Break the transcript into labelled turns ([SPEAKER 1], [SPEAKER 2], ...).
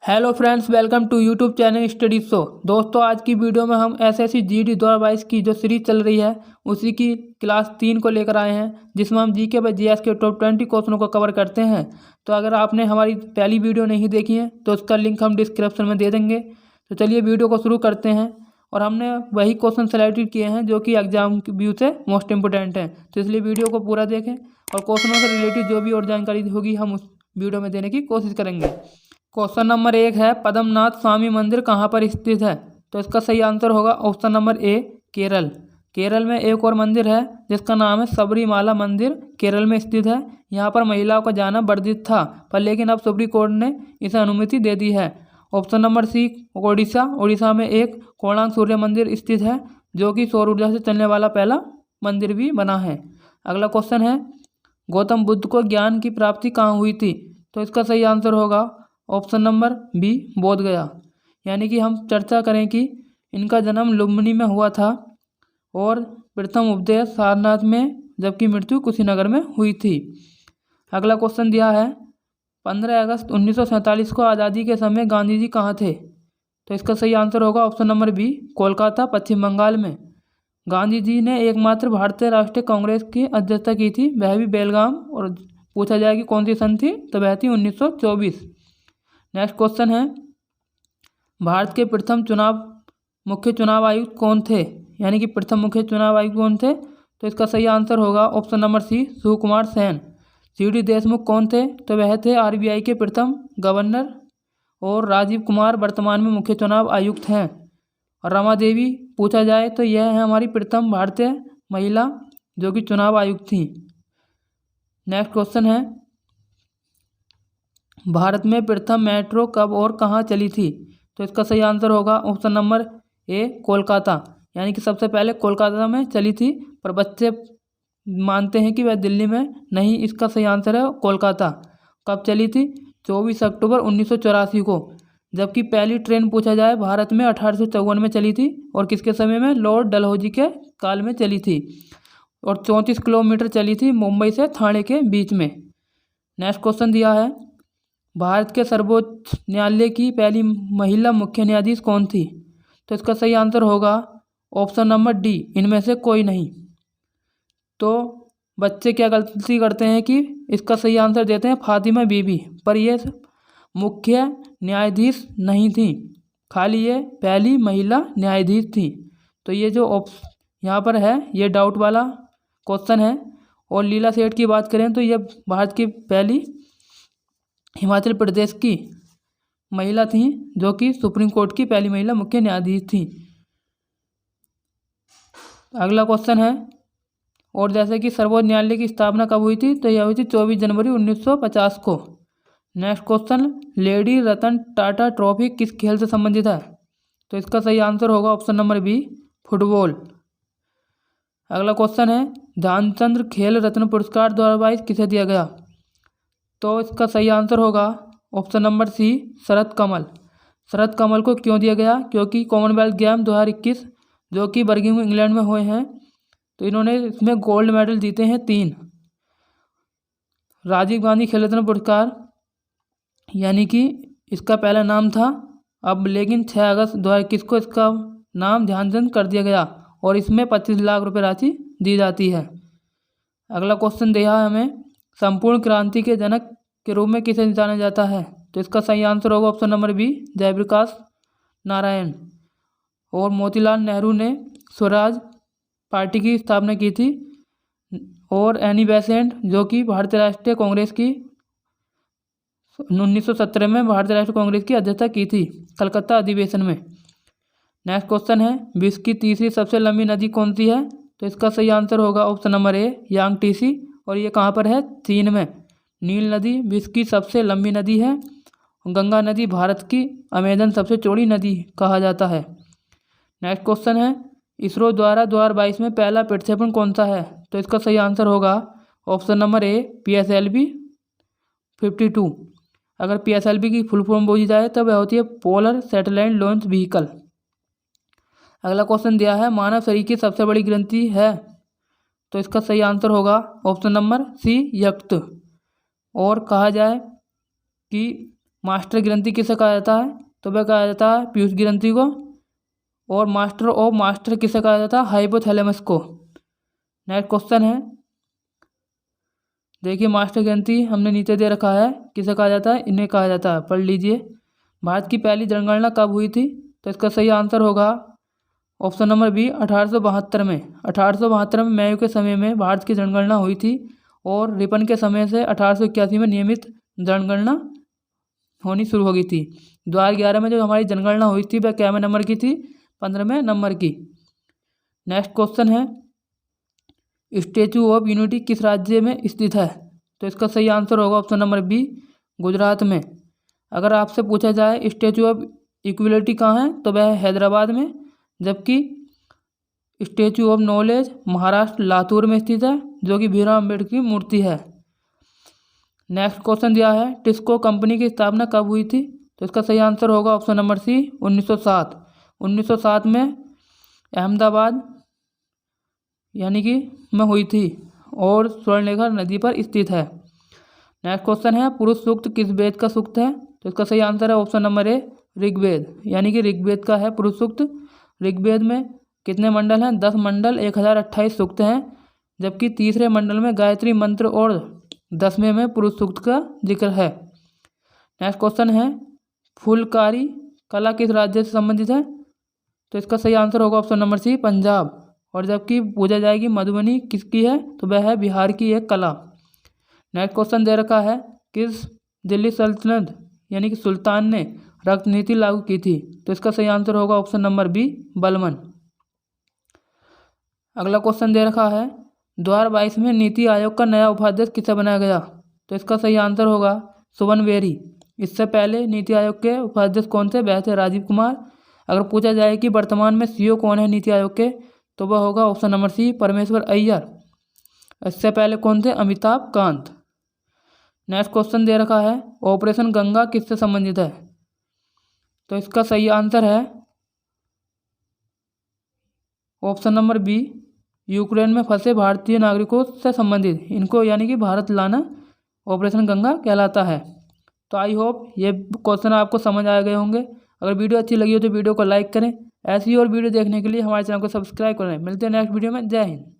[SPEAKER 1] Hello friends, welcome to YouTube channel study show. दोस्तों, आज की वीडियो में हम एसएससी जीडी 2022 की जो सीरीज चल रही है उसी की क्लास 3 को लेकर आए हैं, जिसमें हम जीके व जीएस के टॉप 20 क्वेश्चनों को कवर करते हैं। तो अगर आपने हमारी पहली वीडियो नहीं देखी है तो उसका लिंक हम डिस्क्रिप्शन में दे देंगे। तो चलिए वीडियो को शुरू करते हैं। और हमने वही क्वेश्चन सेलेक्ट किए हैं जो कि एग्जाम की व्यू से मोस्ट इंपोर्टेंट हैं, तो इसलिए वीडियो को पूरा देखें और क्वेश्चनों से रिलेटेड जो भी और जानकारी होगी हम उस वीडियो में देने की कोशिश करेंगे। क्वेश्चन नंबर 1 है, पद्मनाथ स्वामी मंदिर कहाँ पर स्थित है? तो इसका सही आंसर होगा option number A, Kerala. Kerala में एक और मंदिर है जिसका नाम है सबरीमाला मंदिर, केरल में स्थित है। यहाँ पर महिलाओं का जाना वर्जित था, पर लेकिन अब सुप्रीम कोर्ट ने इसे अनुमति दे दी है। Option number C, Odisha. Odisha में एक कोणार्क सूर्य मंदिर स्थित है जो कि सौर ऊर्जा से चलने वाला पहला मंदिर भी बना है। अगला क्वेश्चन है, गौतम बुद्ध को ज्ञान की प्राप्ति कहाँ हुई थी? तो इसका सही आंसर होगा ऑप्शन नंबर बी, बोध गया। यानी कि हम चर्चा करें कि इनका जन्म लुम्बिनी में हुआ था और प्रथम उपदेश सारनाथ में, जबकि मृत्यु कुशीनगर में हुई थी। अगला क्वेश्चन दिया है, 15 अगस्त 1947 को आज़ादी के समय गांधी जी कहाँ थे? तो इसका सही आंसर होगा ऑप्शन नंबर बी, कोलकाता, पश्चिम बंगाल में। गांधी जी ने एकमात्र भारतीय राष्ट्रीय कांग्रेस की अध्यक्षता की थी, वह भी बेलगाम। और पूछा जाए कि कौन सी सन थी, तो वह थी 1924। नेक्स्ट क्वेश्चन है, भारत के प्रथम मुख्य चुनाव आयुक्त कौन थे? यानी कि प्रथम मुख्य चुनाव आयुक्त कौन थे? तो इसका सही आंसर होगा ऑप्शन नंबर सी, सुकुमार सेन। सीडी देशमुख कौन थे? तो वह थे आरबीआई के प्रथम गवर्नर। और राजीव कुमार वर्तमान में मुख्य चुनाव आयुक्त हैं। और रमा देवी पूछा जाए तो यह है हमारी प्रथम भारतीय महिला जो कि चुनाव आयुक्त थी। नेक्स्ट क्वेश्चन है, भारत में प्रथम मेट्रो कब और कहाँ चली थी? तो इसका सही आंसर होगा ऑप्शन नंबर ए, कोलकाता। यानी कि सबसे पहले कोलकाता में चली थी, पर बच्चे मानते हैं कि वह दिल्ली में नहीं। इसका सही आंसर है कोलकाता। कब चली थी? 24 अक्टूबर 1984 को। जबकि पहली ट्रेन पूछा जाए भारत में 1854 में चली थी, और किसके समय में? लॉर्ड डलहौजी के काल में चली थी। और 34 किलोमीटर चली थी मुंबई से ठाणे के बीच में। नेक्स्ट क्वेश्चन दिया है, भारत के सर्वोच्च न्यायालय की पहली महिला मुख्य न्यायाधीश कौन थी? तो इसका सही आंसर होगा ऑप्शन नंबर डी, इनमें से कोई नहीं। तो बच्चे क्या गलती करते हैं कि इसका सही आंसर देते हैं फातिमा बीबी, पर यह मुख्य न्यायाधीश नहीं थी, खाली ये पहली महिला न्यायाधीश थी। तो ये जो यहाँ पर है ये डाउट वाला क्वेश्चन है। और लीला सेठ की बात करें तो यह भारत की पहली हिमाचल प्रदेश की महिला थी जो कि सुप्रीम कोर्ट की पहली महिला मुख्य न्यायाधीश थी। अगला क्वेश्चन है, और जैसे कि सर्वोच्च न्यायालय की स्थापना कब हुई थी? तो यह हुई थी 24 जनवरी 1950 को। Next question, lady Ratan Tata trophy किस खेल से संबंधित है? तो इसका सही आंसर होगा ऑप्शन नंबर बी, फुटबॉल। अगला क्वेश्चन है, ध्यानचंद खेल रत्न पुरस्कार 2022 किसे दिया गया? तो इसका सही आंसर होगा ऑप्शन नंबर सी, शरद कमल। शरद कमल को क्यों दिया गया? क्योंकि कॉमनवेल्थ गेम 2021 जो कि बर्मिंघम इंग्लैंड में हुए हैं, तो इन्होंने इसमें गोल्ड मेडल जीते हैं 3। राजीव गांधी खेल रत्न पुरस्कार, यानी कि इसका पहला नाम था, अब लेकिन 6 अगस्त 2021 को इसका नाम ध्यानचंद कर दिया गया, और इसमें 25 लाख रुपए राशि दी जाती है। अगला क्वेश्चन दिया है हमें, संपूर्ण क्रांति के जनक के रूप में किसे जाना जाता है? तो इसका सही आंसर होगा option number B, Jayaprakash Narayan. और मोतीलाल नेहरू ने स्वराज पार्टी की स्थापना की थी। और एनी बेसेंट जो कि भारतीय राष्ट्रीय कांग्रेस की 1917 में भारतीय राष्ट्रीय कांग्रेस की अध्यक्षता की थी कलकत्ता अधिवेशन में। नेक्स्ट क्वेश्चन है, विश्व की तीसरी सबसे लंबी नदी कौन सी है? तो इसका सही आंसर होगा ऑप्शन नंबर ए, यांगटीसी। और ये कहाँ पर है? चीन में। नील नदी विश्व की सबसे लंबी नदी है। गंगा नदी भारत की अमेजन सबसे चौड़ी नदी कहा जाता है। नेक्स्ट क्वेश्चन है, इसरो द्वारा 2022 में पहला प्रक्षेपण कौन सा है? तो इसका सही आंसर होगा ऑप्शन नंबर ए, PSLV 52। अगर PSLV की फुल फॉर्म बोली जाए तो वह होती है पोलर सैटेलाइट लॉन्च व्हीकल। अगला क्वेश्चन दिया है, मानव शरीर की सबसे बड़ी ग्रंथि है? तो इसका सही आंसर होगा ऑप्शन नंबर सी, यकृत। और कहा जाए कि मास्टर ग्रंथि किसे कहा जाता है? तो वह कहा जाता है पीयूष ग्रंथि को। और मास्टर ऑफ मास्टर किसे कहा जाता है? हाइपोथैलेमस को। नेक्स्ट क्वेश्चन है, देखिए मास्टर ग्रंथि हमने नीचे दे रखा है, किसे कहा जाता है? इन्हें कहा जाता है। पढ़ लीजिए। भारत की पहली जनगणना कब हुई थी? तो इसका सही आंसर होगा ऑप्शन नंबर बी 1872 में। 1872 में मई के समय में भारत की जनगणना हुई थी और रिपन के समय से 1881 में नियमित जनगणना होनी शुरू हो गई थी। 2011 में जो हमारी जनगणना हुई थी वह कैवें नंबर की थी? 15वें नंबर की। नेक्स्ट क्वेश्चन है, स्टैचू ऑफ यूनिटी किस राज्य में स्थित है? तो इसका सही आंसर होगा ऑप्शन नंबर बी गुजरात में। अगर आपसे पूछा जाए स्टैचू ऑफ इक्वलिटी कहाँ है, तो वह हैदराबाद में, जबकि statue of knowledge Maharashtra Latur में स्थित है, जो कि भीमराव अम्बेडकर की मूर्ति है। नेक्स्ट क्वेश्चन दिया है, टिस्को कंपनी की स्थापना कब हुई थी? तो इसका सही आंसर होगा ऑप्शन नंबर सी 1907। 1907 में अहमदाबाद यानी कि में हुई थी और स्वर्णरेखा नदी पर स्थित है। नेक्स्ट क्वेश्चन है, पुरुष सूक्त किस वेद का सूक्त है? तो इसका सही आंसर है ऑप्शन नंबर ए ऋग्वेद, यानी कि ऋग्वेद का है पुरुष सूक्त। ऋग्वेद में कितने मंडल हैं? 10 मंडल 1028 सूक्त हैं, जबकि तीसरे मंडल में गायत्री मंत्र और 10वें में पुरुष सूक्त का जिक्र है। नेक्स्ट क्वेश्चन है, फुलकारी कला किस राज्य से संबंधित है? तो इसका सही आंसर होगा ऑप्शन नंबर सी पंजाब। और जबकि पूछा जाएगी मधुबनी किसकी है, तो वह है बिहार की एक कला। नेक्स्ट क्वेश्चन दे रखा है, किस दिल्ली सल्तनत यानी कि सुल्तान ने रक्त नीति लागू की थी? तो इसका सही आंसर होगा ऑप्शन नंबर बी बलमन। अगला क्वेश्चन दे रखा है, 2022 में नीति आयोग का नया उपाध्यक्ष किसे बनाया गया? तो इसका सही आंसर होगा सुमन बेरी। इससे पहले नीति आयोग के उपाध्यक्ष कौन थे? वह थे राजीव कुमार। अगर पूछा जाए कि वर्तमान में सीईओ कौन है नीति आयोग के, तो वह होगा ऑप्शन नंबर सी परमेश्वर अय्यर। इससे पहले कौन थे? अमिताभ कांत। नेक्स्ट क्वेश्चन दे रखा है, ऑपरेशन गंगा किससे संबंधित है? तो इसका सही आंसर है ऑप्शन नंबर बी यूक्रेन में फंसे भारतीय नागरिकों से संबंधित, इनको यानी कि भारत लाना ऑपरेशन गंगा कहलाता है। तो आई होप ये क्वेश्चन आपको समझ आ गए होंगे। अगर वीडियो अच्छी लगी हो तो वीडियो को लाइक करें। ऐसी और वीडियो देखने के लिए हमारे चैनल को सब्सक्राइब करें। मिलते हैं नेक्स्ट वीडियो में। जय हिंद।